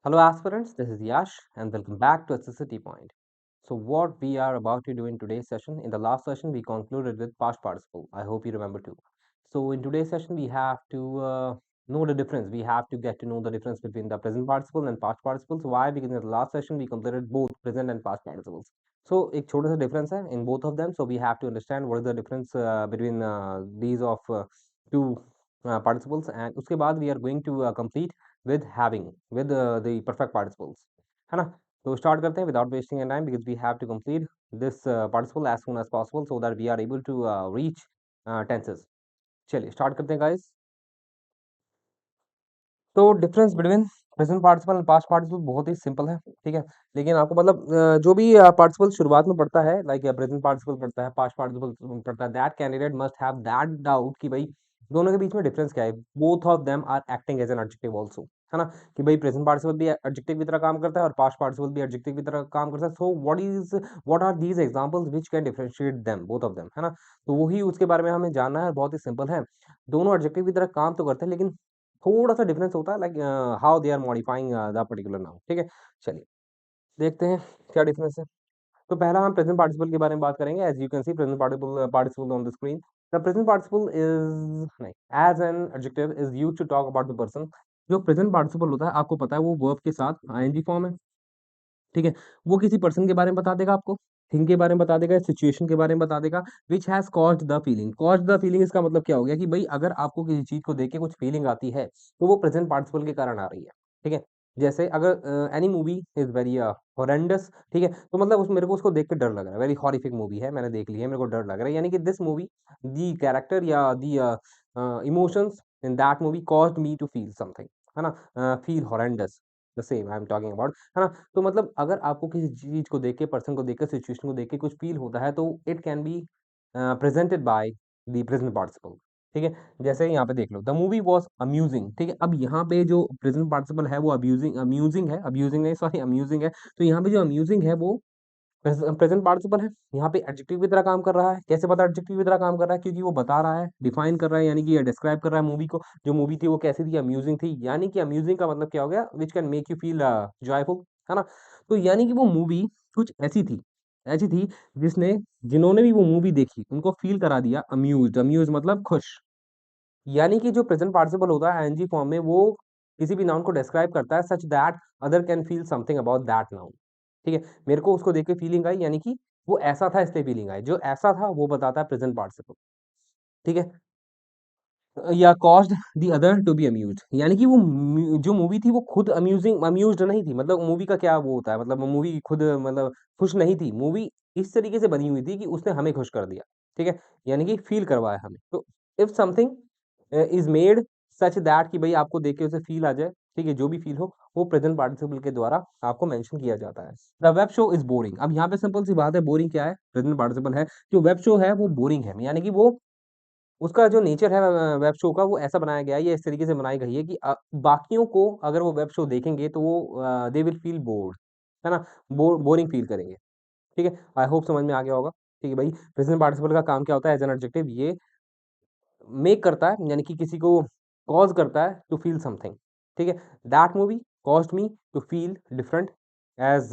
Hello aspirants, this is Yash and welcome back to Accessibility Point. So what we are about to do in today's session, in the last session we concluded with past participle. I hope you remember too. So in today's session we have to know the difference. We have to get to know the difference between the present participle and past participles. Why? Because in the last session we completed both present and past participles. So एक छोटा सा difference है in both of them. So we have to understand what is the difference between these of two participles, and उसके बाद we are going to complete with having with the perfect participles, है ना? तो start करते हैं without wasting any time because we have to complete this participle as soon as possible so that we are able to reach tenses. चलिए start करते हैं guys. तो difference between present participle and past participle बहुत ही simple है, ठीक है. लेकिन आपको मतलब जो भी पार्टिसिपल शुरुआत में पढ़ता है, लाइक प्रेजेंट पार्टिसिपल पढ़ता है, पास्ट पार्टिसिपल पढ़ता है, that candidate must have that doubt कि भाई दोनों के बीच में डिफरेंस क्या है. Both of them are acting as an adjective also, है ना, कि भाई प्रेजेंट पार्टिसिपल भी एडजेक्टिव की तरह काम करता है और पास्ट पार्टिसिपल भी एडजेक्टिव की तरह काम करता है. So what are these examples which can differentiate them, both of them, है ना. तो वही उसके बारे में हमें जानना है. बहुत ही सिंपल है, दोनों एडजेक्टिव की तरह काम तो करते हैं लेकिन थोड़ा सा डिफरेंस होता है, like how they are modifying the particular noun, ठीक है. चलिए देखते हैं क्या डिफरेंस है. तो पहला हम प्रेजेंट पार्टिसिपल के बारे में बात करेंगे. As you can see present participle on the screen. The present participle is नहीं as an adjective is used to talk about the person. जो प्रेजेंट पार्टिसिपल होता है आपको पता है वो वर्ब के साथ आईएनजी फॉर्म है, ठीक है. वो किसी पर्सन के बारे में बता देगा आपको, थिंग के बारे में बता देगा, सिचुएशन के बारे में बता देगा. Which has caused the feeling. Caused the feeling इसका मतलब क्या हो गया कि भाई अगर आपको किसी चीज को देख के कुछ फीलिंग आती है तो वो प्रेजेंट पार्टिसिपल के कारण आ रही है, ठीक है. जैसे अगर any movie is very horrendous, ठीक है, तो मतलब उस मेरे को उसको देख के डर लग रहा है, वेरी हॉरिफिक मूवी है, मैंने देख ली है, मेरे को डर लग रहा है, यानी कि दिस मूवी, दी कैरेक्टर या the emotions in that movie caused me to feel something, है ना, feel horrendous, the same I am talking about, है ना. तो मतलब अगर आपको किसी चीज को देख के, पर्सन को देख के, सिचुएशन को देख के कुछ फील होता है तो it can be presented by the present participle, ठीक है. जैसे यहाँ पे देख लो, द मूवी वॉज अम्यूजिंग, ठीक है. अब यहाँ पे जो प्रेजेंट पार्टिसिपल है वो अब्यूजिंग अम्यूजिंग है, अब्यूजिंग नहीं सॉरी अम्यूजिंग है. तो यहाँ पे जो अम्यूजिंग है वो प्रेजेंट पार्टिसिपल है. यहाँ पे एडजेक्टिव की तरह काम कर रहा है. कैसे पता एडजेक्टिव की तरह काम कर रहा है? क्योंकि वो बता रहा है, डिफाइन कर रहा है, यानी कि डिस्क्राइब कर रहा है मूवी को. जो मूवी थी वो कैसी थी? अम्यूजिंग थी. यानी कि अम्यूजिंग का मतलब क्या हो गया? Which can make you feel joyful, है ना. तो यानी कि वो मूवी कुछ ऐसी थी जिसने, जिन्होंने भी वो मूवी देखी उनको फील करा दिया अम्यूज्ड. अम्यूज मतलब खुश. यानी कि जो प्रेजेंट पार्टिसिपल होता है आईएनजी फॉर्म में, वो किसी भी नाउन को डिस्क्राइब करता है सच that other can feel something about that noun, ठीक है. मेरे को उसको देख के फीलिंग आई, यानी कि वो ऐसा था इसलिए फीलिंग आई. जो ऐसा था वो बताता है प्रेजेंट पार्टिसिपल, ठीक है. या caused the other to be amused, यानी कि वो जो मूवी थी वो खुद अम्यूज्ड नहीं थी. मतलब मूवी का क्या वो होता है, मतलब मूवी खुद मतलब खुश नहीं थी. मूवी इस तरीके से बनी हुई थी कि उसने हमें खुश कर दिया, ठीक है, यानी कि फील करवाया हमें. तो if something is made such that कि भाई आपको देख के उसे फील आ जाए, ठीक है, जो भी फील हो वो प्रेजेंट पार्टिसिपल के द्वारा आपको मेंशन किया जाता है. The web show is boring. अब यहाँ पे सिंपल सी बात है, बोरिंग क्या है? प्रेजेंट पार्टिसिपल है. जो वेब शो है वो बोरिंग है, यानी कि वो उसका जो नेचर है वेब शो का वो ऐसा बनाया गया है, ये इस तरीके से बनाई गई है कि बाकियों को अगर वो वेब शो देखेंगे तो वो दे विल फील बोर्ड, है ना, बोरिंग फील करेंगे, ठीक है. आई होप समझ में आ गया होगा. ठीक है भाई, प्रेजेंट पार्टिसिपल का काम क्या होता है? एज एन एडजेक्टिव ये मेक करता है, यानी कि किसी को कॉज करता है टू फील समथिंग, ठीक है. That movie caused me to feel different as,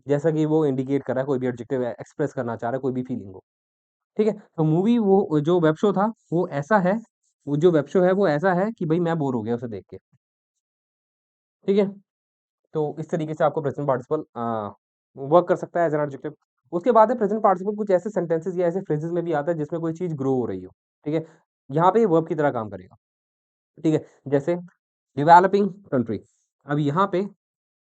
जैसा कि वो इंडिकेट कर रहा है, कोई भी एडजेक्टिव एक्सप्रेस करना चाह रहा है कोई भी फीलिंग को, ठीक है. तो मूवी वो जो वेब शो था वो ऐसा है, वो जो वेब शो है वो ऐसा है कि भाई मैं बोर हो गया उसे देख के, ठीक है. तो इस तरीके से आपको प्रेजेंट पार्टिसिपल वर्क कर सकता है एज एन एडजेक्टिव. उसके बाद है प्रेजेंट पार्टिसिपल कुछ ऐसे सेंटेंसेस या ऐसे फ्रेजेस में भी आता है जिसमें कोई चीज ग्रो हो रही हो, ठीक है. यहाँ पे वर्ब की तरह काम करेगा, ठीक है. जैसे डेवलपिंग कंट्री. अब यहाँ पे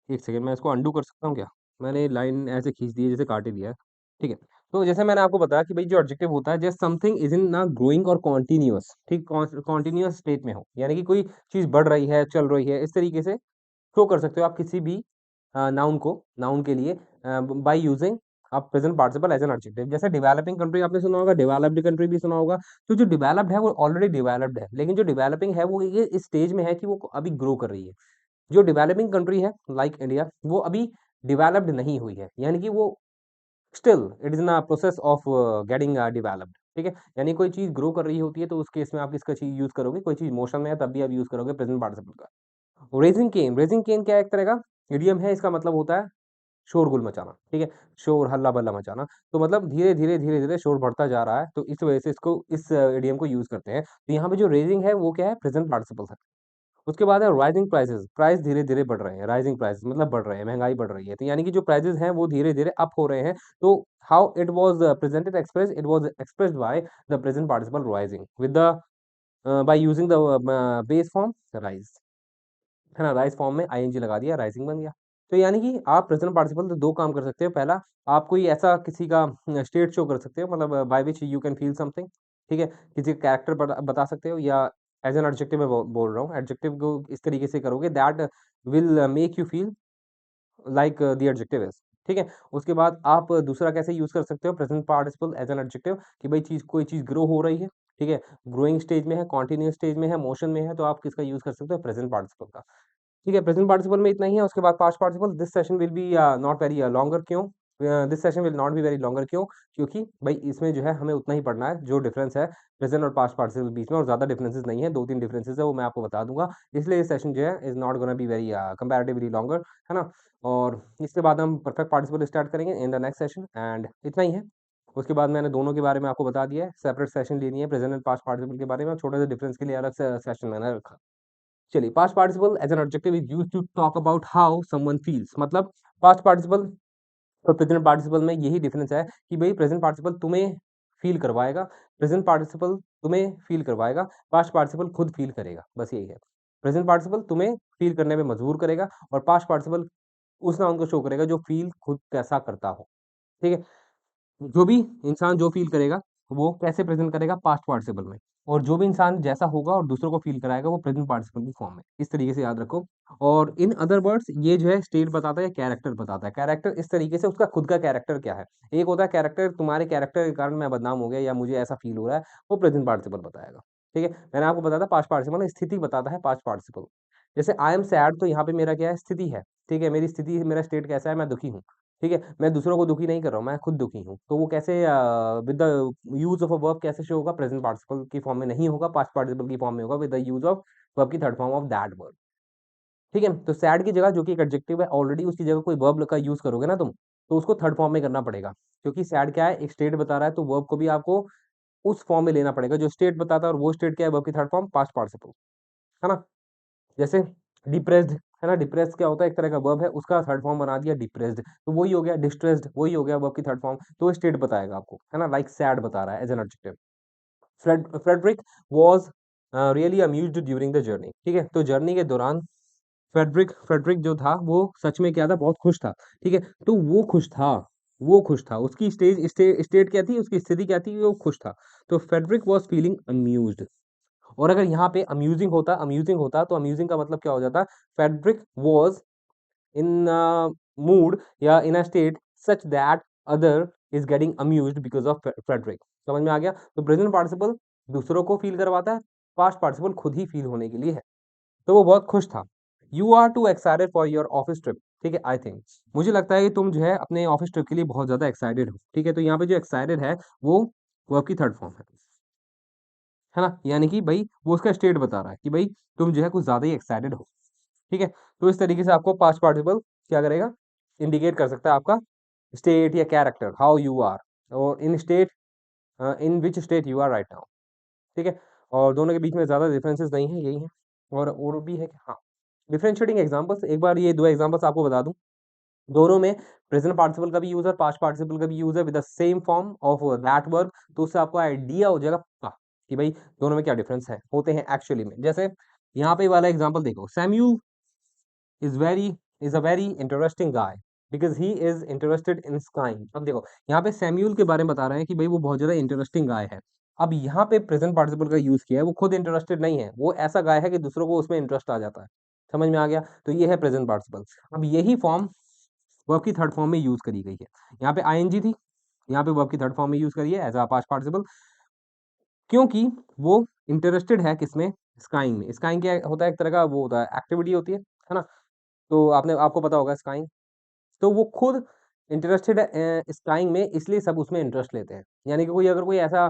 एक सेकंड, मैं इसको अंडू कर सकता हूँ क्या? मैंने लाइन ऐसे खींच दी है जैसे काट ही दिया है, ठीक है. तो जैसे मैंने आपको बताया कि भाई जो एडजेक्टिव होता है, जस्ट समथिंग इज इन ना ग्रोइंग और कॉन्टिन्यूअस, ठीक, कॉन्टिन्यूअस स्टेट में हो, यानी कि कोई चीज बढ़ रही है, चल रही है, इस तरीके से शो कर सकते हो आप किसी भी नाउन को, नाउन के लिए, बाय यूजिंग आप present participle as an adjective. जैसे डेवलपिंग कंट्री आपने सुना होगा, डेवलप्ड कंट्री भी सुना होगा. तो जो डेवलप्ड है वो ऑलरेडी डेवलप्ड है, लेकिन जो डेवलपिंग है वो ये इस स्टेज में है कि वो अभी ग्रो कर रही है. जो डेवलपिंग कंट्री है लाइक इंडिया, वो अभी डेवलप्ड नहीं हुई है, यानी कि वो still it is in a process of getting developed, ठीक है. यानी कोई चीज ग्रो कर रही होती है तो उस केस में आप किसका चीज यूज करोगे? कोई चीज मोशन में है तब भी आप यूज करोगे प्रेजेंट पार्टिसिपल का. रेजिंग केन, रेजिंग केन क्या है? एक तरह का इडियम है इसका मतलब होता है शोरगुल मचाना, ठीक है? शोर हल्ला-बल्ला मचाना। तो मतलब धीरे-धीरे, धीरे-धीरे शोर बढ़ता जा रहा है, तो इस वजह से इसको इस इडियम को यूज़ करते हैं। तो यहाँ पे जो रेजिंग है वो क्या है? प्रेज़ेंट पार्टिसिपल है। उसके बाद है राइजिंग प्राइसेज़, प्राइस धीरे-धीरे बढ़ रहे हैं, राइजिंग प्राइसेज़ मतलब बढ़ रहे हैं, महँगाई बढ़ रही है। तो यानी कि जो प्राइसेज़ हैं वो धीरे-धीरे अप हो रहे हैं। तो how it was presented expressed, it was expressed by the present participle rising with the by using the base form rise. है ना? राइज़ फॉर्म में आईएनजी लगा दिया, राइजिंग बन गया। तो यानी कि आप प्रेज़ेंट पार्टिसिपल से 2 काम कर सकते हो। पहला, आप कोई ऐसा किसी का स्टेट शो कर सकते हो, मतलब by which you can feel something, ठीक है? किसी का कैरेक्टर बता सकते हो, या एज़ एन एडजेक्टिव मैं बोल रहा हूँ। एडजेक्टिव को इस तरीके से करोगे that will make you feel like the adjective is, ठीक है? उसके बाद आप दूसरा कैसे यूज़ कर सकते हो present participle as an adjective, कि भाई कोई चीज़ ग्रो हो रही है, ठीक है? ग्रोइंग स्टेज में है, कंटीन्यूअस स्टेज में है, मोशन में है, तो आप किसका यूज़ कर सकते हो? प्रेज़ेंट पार्टिसिपल का। ठीक है, प्रेज़ेंट पार्टिसिपल में इतना ही है, उसके बाद past participle, this session will be not very longer, क्यों? This session will not be very longer, क्यों? क्योंकि भई इसमें जो है हमें उतना ही पढ़ना है जो डिफरेंस है प्रेज़ेंट और पास्ट पार्टिसिपल के बीच में, और ज़्यादा डिफरेंसेस नहीं है, 2-3 डिफरेंसेस है वो मैं आपको बता दूँगा। इसलिए ये सेशन जो है is not gonna be very comparatively longer, है ना? और इसके बाद हम परफेक्ट पार्टिसिपल स्टार्ट करेंगे इन द नेक्स्ट सेशन, एंड इतना ही है। उसके बाद मैंने दोनों के बारे में आपको बता दिया है, सेपरेट सेशन लेनी है प्रेज़ेंट एंड पास्ट पार्टिसिपल के बारे में, छोटे से डिफरेंस के लिए अलग से सेशन मैंने रखा। चलिए, past participle as an adjective is used to talk about how someone feels, मतलब पास्ट पार्टिसिपल और प्रेज़ेंट पार्टिसिपल में यही डिफरेंस है कि भई प्रेज़ेंट पार्टिसिपल तुम्हें फ़ील करवाएगा, प्रेज़ेंट पार्टिसिपल तुम्हें फ़ील करवाएगा, पास्ट पार्टिसिपल खुद फ़ील करेगा, बस यही है। प्रेज़ेंट पार्टिसिपल तुम्हें फ़ील करने में मजबूर करेगा, और पास्ट पार्टिसिपल उस नाउन को शो करेगा जो फ़ील खुद कैसा करता हो, ठीक है? जो भी इंसान जो फ़ील करेगा, वो कैसे प्रेज़ेंट करेगा? पास्ट पार्टिसिपल में। और जो भी इंसान जैसा होगा और दूसरों को फ़ील कराएगा, वो प्रेज़ेंट पार्टिसिपल की फ़ॉर्म में। इस तरीके से याद रखो। और इन अदर वर्ड्स, ये जो है स्टेट बताता है या कैरेक्टर बताता है। कैरेक्टर इस तरीके से, उसका खुद का कैरेक्टर क्या है। एक होता है कैरेक्टर, तुम्हारे कैरेक्टर के कारण मैं बदनाम हो गया या मुझे ऐसा फ़ील हो रहा है, वो प्रेज़ेंट पार्टिसिपल बताएगा। ठीक है? मैंने आपको बताया था पास्ट पार्टिसिपल में स्थिति बताता है पास्ट पार्टिसिपल। जैसे आई एम सैड, तो यहाँ पे मेरा क्या है? स्थिति है। ठीक है? मेरी स्थिति, मेरा स्टेट कैसा है? मैं दुखी हूँ। ठीक है? मैं दूसरों को दुखी नहीं कर रहा हूँ, मैं खुद दुखी हूँ। तो वो कैसे with the use of a verb कैसे शो होगा? प्रेज़ेंट पार्टिसिपल की फॉर्म में नहीं होगा, पास्ट पार्टिसिपल की फॉर्म में होगा, with the use of verb की third form of that verb. ठीक है? तो सैड की जगह, जो कि एक एडजेक्टिव है, ऑलरेडी उसकी जगह कोई वर्ब का यूज़ करोगे ना तुम, तो उसको थर्ड फॉर्म में करना पड़ेगा। क्योंकि सैड क्या है? एक स्टेट बता रहा है, तो वर्ब को भी आपको उस फॉर्म में लेना पड़ेगा जो स्टेट बताता है, और वो स्टेट क्या है? वर्ब की थर्ड फॉर्म पास्ट पार्टिसिपल। है ना? जैसे डिप्रेस्ड, है ना? डिप्रेस्ड क्या होता है? एक तरह का वर्ब है, उसका थर्ड फॉर्म बना दिया डिप्रेस्ड, तो वही हो गया डिस्ट्रेस्ड, वही हो गया वर्ब की थर्ड फॉर्म, तो वो स्टेट बताएगा आपको, है ना? लाइक सैड बता रहा है as an adjective. Frederick was really amused during the journey, ठीक है? तो जर्नी के दौरान फ्रेडरिक फ्रेडरिक जो था, वो सच में क्या था? बहुत खुश था, ठीक है? तो वो खुश था, वो खुश था। उसकी स्टेट क्या थी? उसकी स्थिति क्या थी? वो खुश था। तो फ्रेडरिक वाज़ फीलिंग अम्यूज्ड। और अगर यहाँ पे अम्यूजिंग होता तो अम्यूजिंग का मतलब क्या हो जाता? फ्रेडरिक वाज़ इन मूड या in a state such that other is getting amused because of Frederick. समझ में आ गया? तो प्रेज़ेंट पार्टिसिपल दूसरों को फ़ील करवाता है, पास्ट पार्टिसिपल खुद ही फ़ील होने के लिए है। तो वो बहुत खुश था। You are too excited for your office trip, ठीक है? आई थिंक, मुझे लगता है कि तुम जो है अपने ऑफिस ट्रिप के लिए बहुत ज़्यादा एक्साइटेड हो, ठीक है? तो यहाँ पे जो एक्साइटेड है, वो वर्ब की थर्ड फॉर्म है ना? यानी कि भई वो उसका स्टेट बता रहा है कि भई तुम जो है कुछ ज़्यादा ही एक्साइटेड हो, ठीक है? तो इस तरीके से आपको पास्ट पार्टिसिपल क्या करेगा? इंडिकेट कर सकता है आपका स्टेट या कैरेक्टर, हाउ यू आर, और in which state you are right now, ठीक है? और दोनों के बीच में ज़्यादा डिफरेंसेस नहीं है, यही है। और भी है कि हाँ, डिफरेंशिएटिंग एग्ज़ाम्पल्स, एक बार ये 2 एग्ज़ाम्पल्स आपको बता दूँ। दोनों में प्रेज़ेंट पार्टिसिपल का भी यूज़ है, पास्ट पार्टिसिपल का भी यूज़ है with the same form of that verb, तो उससे आपको आइडिया हो जाएगा पक्का कि भई दोनों में क्या डिफरेंस है, होते हैं एक्चुअली में। जैसे यहाँ पे वाला एग्ज़ाम्पल देखो, Samuel is very is a very interesting guy because he is interested in skiing. अब देखो, यहाँ पे सैम्यूल के बारे में बता रहे हैं कि भई वो बहुत ज़्यादा इंटरेस्टिंग गाय है। अब यहाँ पे प्रेज़ेंट पार्टिसिपल का यूज़ किया है, वो खुद इंटरेस्टेड नहीं है, वो ऐसा गाय है कि दूसरों को उसमें इंटरेस्ट आ जाता है। समझ में आ गया? तो ये है प्रेज़ेंट पार्टिसिपल। अब यही फॉर्म वर्ब की थर्ड फॉर्म में यूज़ करी गई है। यहाँ पे आईएनजी थी, यहाँ पे वर्ब की थर्ड फॉर्म में यूज़ करी है एज़ अ पास्ट पार्टिसिपल, क्योंकि वो इंटरेस्टेड है किसमें? स्काइंग में। स्काइंग क्या होता है? एक तरह का वो होता है, एक्टिविटी होती है ना? तो आपको पता होगा स्काइंग। तो वो खुद इंटरेस्टेड है स्काइंग में, इसलिए सब उसमें इंटरेस्ट लेते हैं। यानी कि कोई ऐसा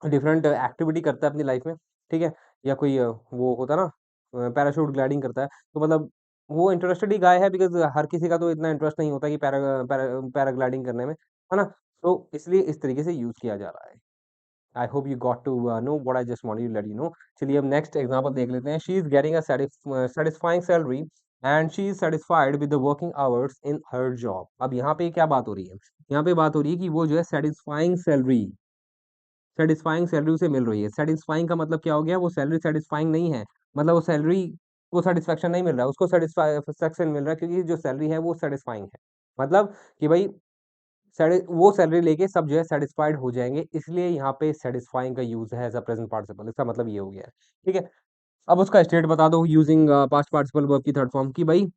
डिफरेंट एक्टिविटी करता है अपनी लाइफ़ में, ठीक है? या कोई वो होता है ना पैराशूट ग्लाइडिंग करता है, तो मतलब वो इंटरेस्टेड ही गाय है, बिकॉज़ हर किसी का तो इतना इंटरेस्ट नहीं होता कि पैराग्लाइडिंग करने में, है ना? तो इसलिए इस तरीके से यूज़ किया जा रहा है। I hope you got to know what I just wanted to let you know. चलिए अब नेक्स्ट एग्ज़ाम्पल देख लेते हैं। She is getting a satisfying salary and she is satisfied with the working hours in her job. अब यहाँ पे क्या बात हो रही है? यहाँ पे बात हो रही है कि वो जो है सैटिस्फाइंग सैलरी उसे मिल रही है। सैटिस्फाइंग का मतलब क्या हो गया? वो सैलरी सैटिस्फाइंग नहीं है। मतलब वो सैलरी को सैटिस्फैक्शन नहीं मिल रहा है, उसको सैटिस्फैक्शन मिल रहा है, क्योंकि जो सैलरी है वो सैटिस्फाइंग है। मतलब कि भई वो सैलरी लेके सब जो है सैटिस्फाइड हो जाएँगे, इसलिए यहाँ पे सैटिस्फाइंग का यूज़ है एज़ अ प्रेज़ेंट पार्टिसिपल। इसका मतलब ये हो गया है, ठीक है? अब उसका स्टेट बता दो यूज़िंग पास्ट पार्टिसिपल वर्ब की थर्ड फॉर्म कि भई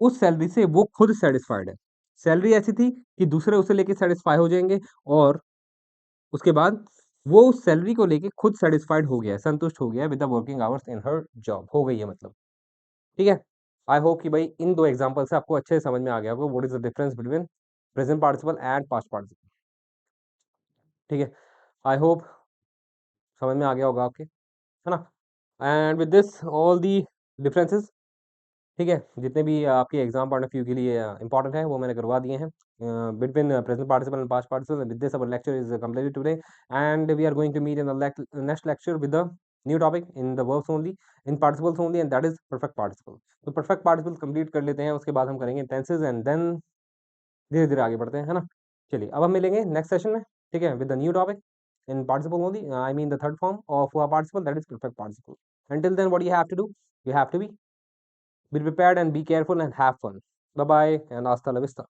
उस सैलरी से वो खुद सैटिस्फाइड है। सैलरी ऐसी थी कि दूसरे उसे लेके सैटिस्फाई हो जाएँगे, और उसके बाद वो उस सैलरी को लेके खुद सैटिस्फाइड हो गया है, संतुष्ट हो गया है with the working hours in her job, हो गई है मतलब, ठीक है? आई होप कि भाई इन 2 एग्ज़ाम्पल से आपको अच्छे से समझ में आ गया होगा what is the difference between present participle and past participle, ठीक है? आई होप समझ में आ गया होगा आपके, है ना? And with this all the differences, ठीक है? जितने भी आपके एग्ज़ाम पॉइंट ऑफ व्यू के लिए इम्पोर्टेंट है, वो मैंने करवा दिए हैं। Between present participle and past participle, with this our lecture is completed today, and we are going to meet in the next lecture with the new topic in the verbs only, in participles only, and that is perfect participle. तो perfect participle complete कर लेते हैं, उसके बाद हम करेंगे tenses, and then धीरे-धीरे आगे बढ़ते हैं, है ना? चलिए, अब हम मिलेंगे नेक्स्ट सेशन में, ठीक है? With the new topic in participle only, I mean the third form of participle, that is perfect participle. Until then, what you have to do? You have to be prepared and be careful and have fun. Bye bye and hasta la vista.